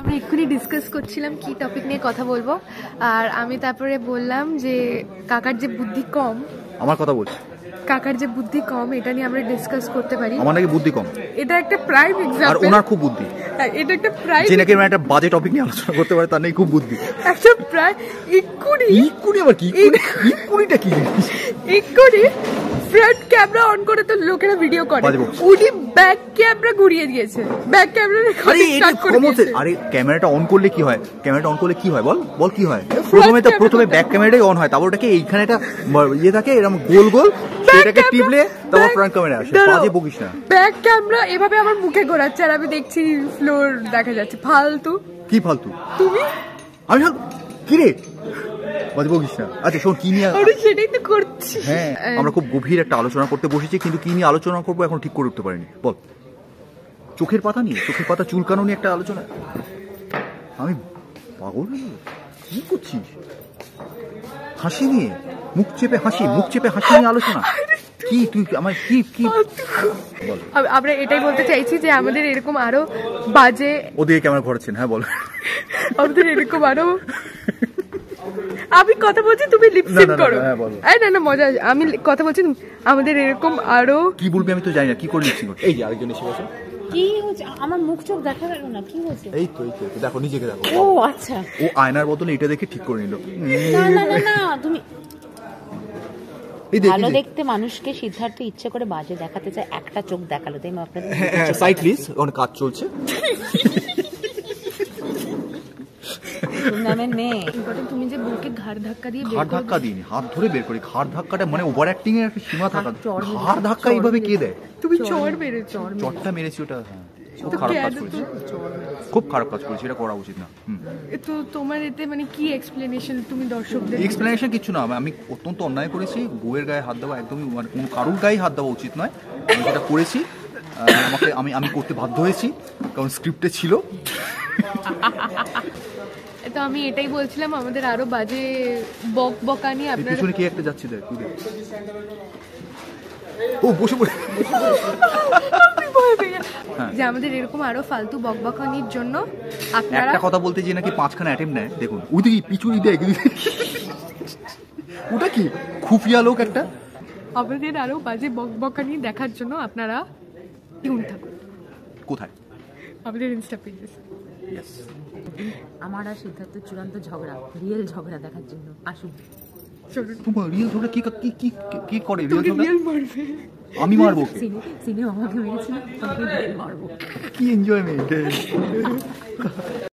আমরা এক্ষুনি ডিসকাস করছিলাম কি টপিক নিয়ে কথা বলবো, আর আমি তারপরে বললাম যে কাকার যে বুদ্ধি কম, আমার কথা বলছি, কাকার যে বুদ্ধি কম এটা নিয়ে আমরা ডিসকাস করতে পারি। আমার নাকি বুদ্ধি কম, এটা একটা প্রাইম এক্সাম্পল। আর ওনার খুব বুদ্ধি, এটা একটা প্রাইম, যে নাকি একটা বাজে টপিক নিয়ে আলোচনা করতে পারে তার নাকি খুব বুদ্ধি। একটা প্রায় ইকুড়ি আবার কি, ইকুড়িটা কি, ইকুড়ি ফ্রন্ট ক্যামেরা অন করে তো লোকেরা ভিডিও করে, উনি ব্যাক ক্যামেরা ঘুরিয়ে দিয়েছে, ব্যাক ক্যামেরা স্টার্ট করে দিয়েছে। আরে ক্যামেরাটা অন করলে কি হয়, ক্যামেরাটা অন করলে কি হয় বল বল কি হয়? প্রথমে ব্যাক ক্যামেরাটাই অন হয়, তারপর ওটাকে এইখানে একটা ইয়ে থাকে এরকম গোল গোল, সেটাকে টিপলে তারপর ফ্রন্ট ক্যামেরা আসে। বাজে বকিস না। ব্যাক ক্যামেরা এভাবে আমার মুখে ঘোরাচ্ছে আর আমি দেখছি ফ্লোর দেখা যাচ্ছে। ফালতু। কি ফালতু? তুমি? আমি কি রে বাজে বকিস না। আচ্ছা শোন, কি নিয়ে? আরে সেটাই তো করছি। হ্যাঁ, আমরা খুব গভীর একটা আলোচনা করতে বসেছি, কিন্তু কি নিয়ে আলোচনা করবো এখন ঠিক করে উঠতে পারিনি। বল। চোখের পাতা নিয়ে, চোখের পাতা চুলকানো নিয়ে একটা আলোচনা। আমি পাগল কি করছিস? হাসি নিয়ে, মুখ চেপে হাসি নিয়ে আলোচনা। কি তুই আমার কি আমরা এটাই বলতে চাইছি যে আমাদের এরকম আরো বাজে, ওদিকে ক্যামেরা ঘোরাচ্ছেন। হ্যাঁ বল। আমাদের এরকম আরো, আমি কথা বলছি তুমি লিপসিং করো। না মজা, আমি কথা বলছি আমাদের এরকম আরো। কি বলবি আমি তো জানি না, কি করে লিপসিং করছিস? এই যে আরেকজন এসে গেছে। কি হচ্ছে? আমার মুখ চোখ দেখা গেল না, কি হচ্ছে? এই তো দেখো, নিজেকে দেখো। ও আচ্ছা, ও আয়নার বদলে এটা দেখে ঠিক করে নিল। না তুমি ভালো দেখতে মানুষকে সিদ্ধার্থ ইচ্ছে করে বাজে দেখাতে চায়, একটা চোখ দেখালো, তাই আপনাদের সাইড প্লিজ, অনেক কাজ চলছে। তুমি যে বুকে ঘাড় ধাক্কা দিয়ে, ঘাড় ধাক্কা দিইনি, হাত ধরে বের করি। ঘাড় ধাক্কাটা মানে ওভার অ্যাক্টিং এর একটা সীমা থাকা। ঘাড় ধাক্কা এইভাবে কে দেয়? তুমি চড় মেরেছো। চড়টা মেরেছি, ওটা খুব খারাপ কাজ করেছি, খুব খারাপ কাজ করেছি, এটা করা উচিত না। তো তোমার এতে মানে কি এক্সপ্লেনেশন তুমি দর্শকদের? এক্সপ্লেনেশন কিছু না, আমি অত্যন্ত অন্যায় করেছি। বউয়ের গায়ে হাত দেওয়া একদমই, মানে কোনো কারুর গায়ে হাত দেওয়া উচিত নয়। আমি যেটা করেছি, আমি করতে বাধ্য হয়েছি, কারণ স্ক্রিপ্টে ছিল। তো আমি এটাই বলছিলাম আমাদের আরো বাজে বকানি। আপনার পিছনে কি একটা যাচ্ছে দেখ, ও বসে পড়ে। যে আমাদের এরকম আরো ফালতু বকবকানির জন্য আপনারা একটা কথা বলতে যে নাকি 5খানা অ্যাটেম্প নেয়, দেখুন ওইদিকে পিছুই দেয়। ওটা কি খুফিয়া লোক একটা। আমাদের আরো বাজে বকবকানি দেখার জন্য আপনারা টিউন থাকুন। কোথায়? আমাদের ইনস্টা পেজে। আমার আর সিদ্ধার্থের চূড়ান্ত ঝগড়া, রিয়েল ঝগড়া দেখার জন্য আসুন। তোমার রিয়েল ঝগড়া কি করে? রিয়েল মারবে, আমি মারবো? সিনে আমাকে মেরেছিল, মারবো। কি এনজয়মেন্ট।